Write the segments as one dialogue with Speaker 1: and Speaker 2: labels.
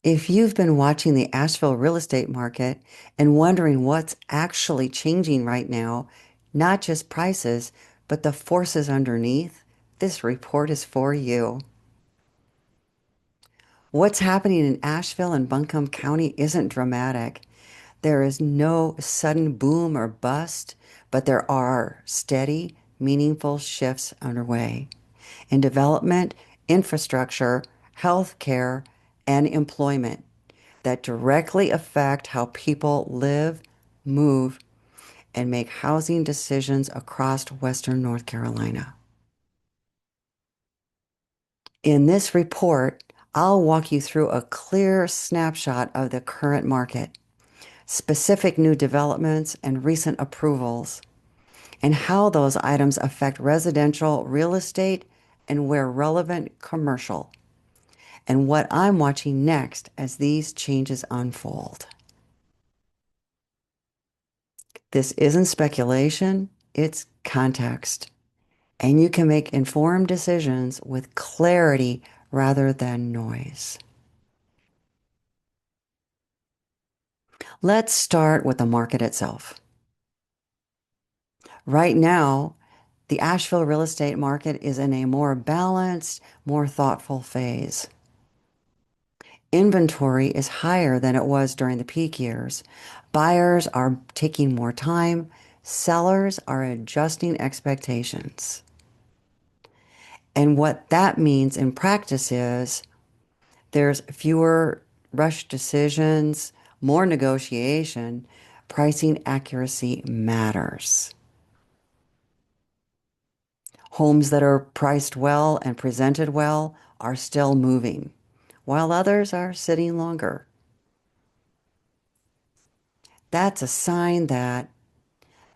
Speaker 1: If you've been watching the Asheville real estate market and wondering what's actually changing right now, not just prices, but the forces underneath, this report is for you. What's happening in Asheville and Buncombe County isn't dramatic. There is no sudden boom or bust, but there are steady, meaningful shifts underway in development, infrastructure, healthcare, and employment that directly affect how people live, move, and make housing decisions across Western North Carolina. In this report, I'll walk you through a clear snapshot of the current market, specific new developments and recent approvals, and how those items affect residential real estate and where relevant commercial, and what I'm watching next as these changes unfold. This isn't speculation, it's context, and you can make informed decisions with clarity rather than noise. Let's start with the market itself. Right now, the Asheville real estate market is in a more balanced, more thoughtful phase. Inventory is higher than it was during the peak years. Buyers are taking more time. Sellers are adjusting expectations. And what that means in practice is there's fewer rush decisions, more negotiation. Pricing accuracy matters. Homes that are priced well and presented well are still moving, while others are sitting longer. That's a sign that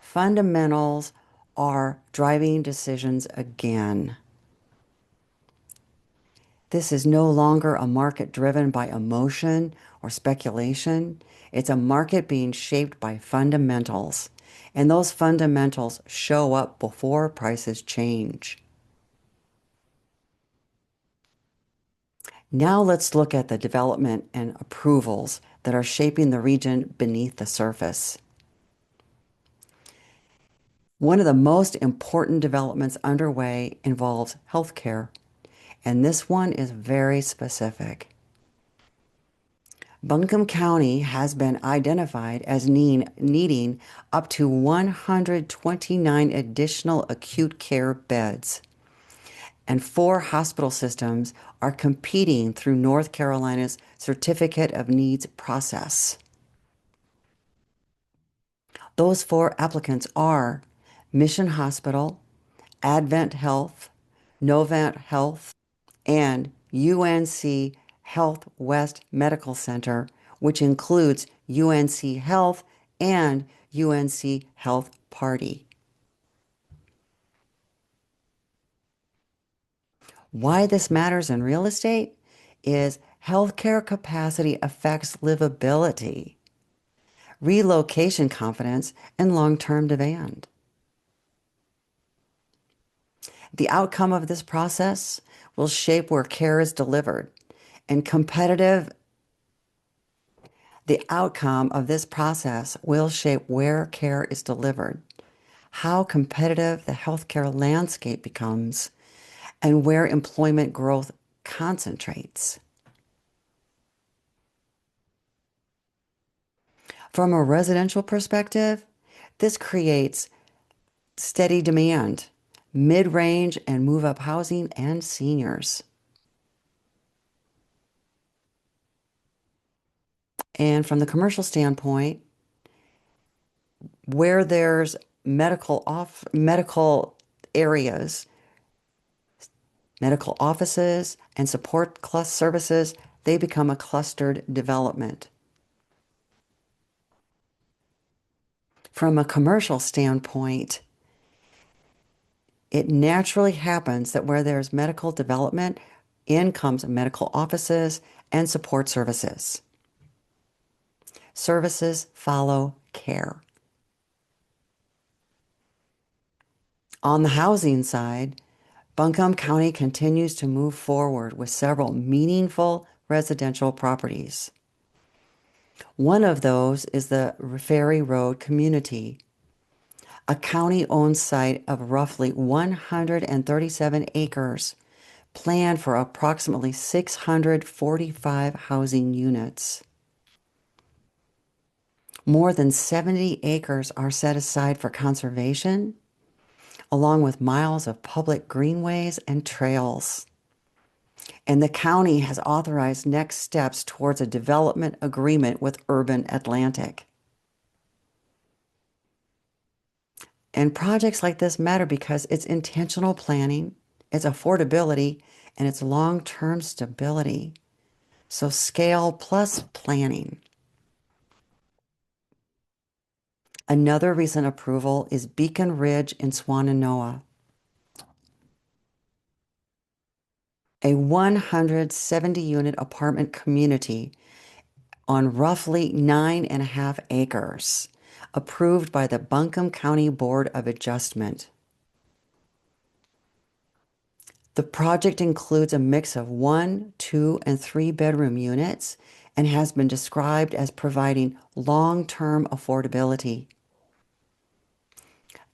Speaker 1: fundamentals are driving decisions again. This is no longer a market driven by emotion or speculation. It's a market being shaped by fundamentals. And those fundamentals show up before prices change. Now let's look at the development and approvals that are shaping the region beneath the surface. One of the most important developments underway involves healthcare, and this one is very specific. Buncombe County has been identified as needing up to 129 additional acute care beds, and 4 hospital systems are competing through North Carolina's Certificate of Needs process. Those 4 applicants are Mission Hospital, Advent Health, Novant Health, and UNC Health West Medical Center, which includes UNC Health and UNC Health Party. Why this matters in real estate is healthcare capacity affects livability, relocation confidence, and long-term demand. The outcome of this process will shape where care is delivered, and the outcome of this process will shape where care is delivered, how competitive the healthcare landscape becomes, and where employment growth concentrates. From a residential perspective, this creates steady demand, mid-range and move-up housing, and seniors. And from the commercial standpoint, where there's medical areas, medical offices, and support services, they become a clustered development. From a commercial standpoint, it naturally happens that where there's medical development, in comes medical offices and support services. Services follow care. On the housing side, Buncombe County continues to move forward with several meaningful residential properties. One of those is the Ferry Road community, a county-owned site of roughly 137 acres, planned for approximately 645 housing units. More than 70 acres are set aside for conservation, along with miles of public greenways and trails. And the county has authorized next steps towards a development agreement with Urban Atlantic. And projects like this matter because it's intentional planning, it's affordability, and it's long-term stability. So scale plus planning. Another recent approval is Beacon Ridge in Swannanoa, a 170-unit apartment community on roughly 9.5 acres, approved by the Buncombe County Board of Adjustment. The project includes a mix of 1, 2, and 3-bedroom units and has been described as providing long-term affordability.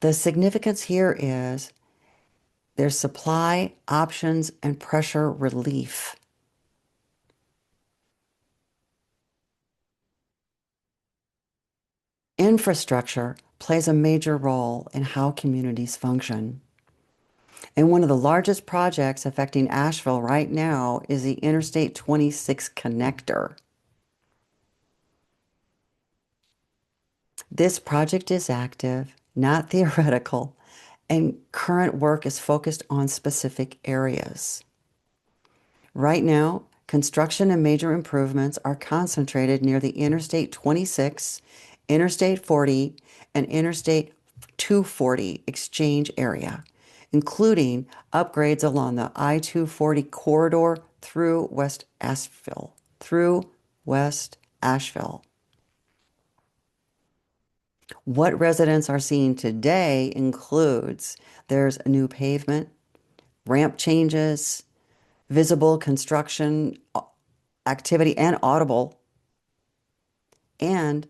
Speaker 1: The significance here is there's supply, options, and pressure relief. Infrastructure plays a major role in how communities function. And one of the largest projects affecting Asheville right now is the Interstate 26 connector. This project is active, not theoretical, and current work is focused on specific areas. Right now, construction and major improvements are concentrated near the Interstate 26, Interstate 40, and Interstate 240 exchange area, including upgrades along the I-240 corridor through West Asheville. What residents are seeing today includes there's new pavement, ramp changes, visible construction activity and audible, and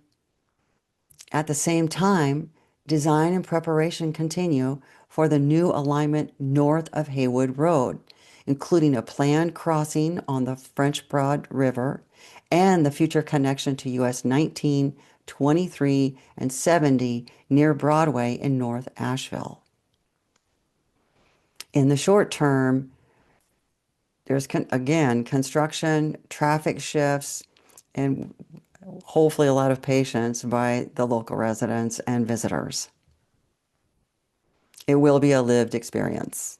Speaker 1: at the same time, design and preparation continue for the new alignment north of Haywood Road, including a planned crossing on the French Broad River and the future connection to US 19, 23, and 70 near Broadway in North Asheville. In the short term, there's, again, construction, traffic shifts, and hopefully a lot of patience by the local residents and visitors. It will be a lived experience.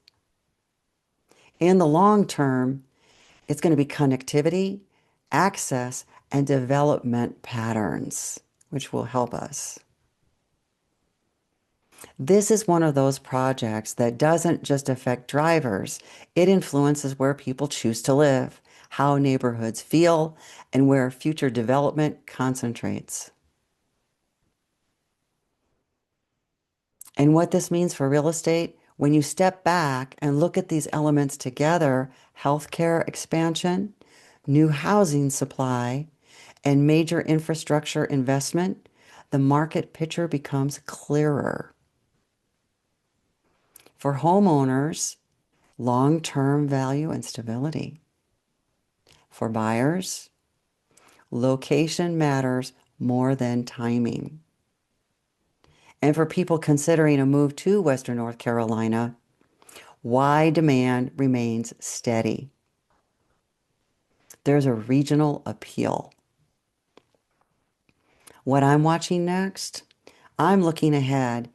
Speaker 1: In the long term, it's going to be connectivity, access, and development patterns, which will help us. This is one of those projects that doesn't just affect drivers, it influences where people choose to live, how neighborhoods feel, and where future development concentrates. And what this means for real estate, when you step back and look at these elements together, healthcare expansion, new housing supply, and major infrastructure investment, the market picture becomes clearer. For homeowners, long-term value and stability. For buyers, location matters more than timing. And for people considering a move to Western North Carolina, why demand remains steady. There's a regional appeal. What I'm watching next, I'm looking ahead.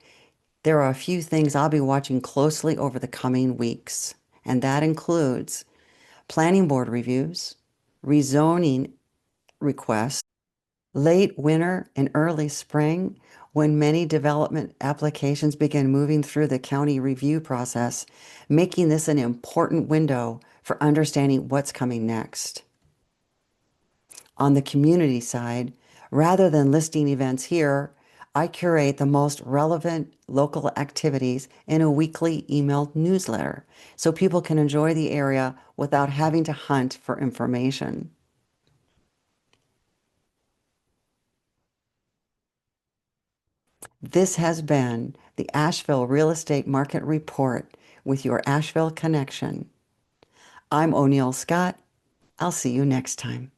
Speaker 1: There are a few things I'll be watching closely over the coming weeks, and that includes planning board reviews, rezoning requests, late winter and early spring, when many development applications begin moving through the county review process, making this an important window for understanding what's coming next. On the community side, rather than listing events here, I curate the most relevant local activities in a weekly emailed newsletter so people can enjoy the area without having to hunt for information. This has been the Asheville Real Estate Market Report with your Asheville connection. I'm O'Neill Scott. I'll see you next time.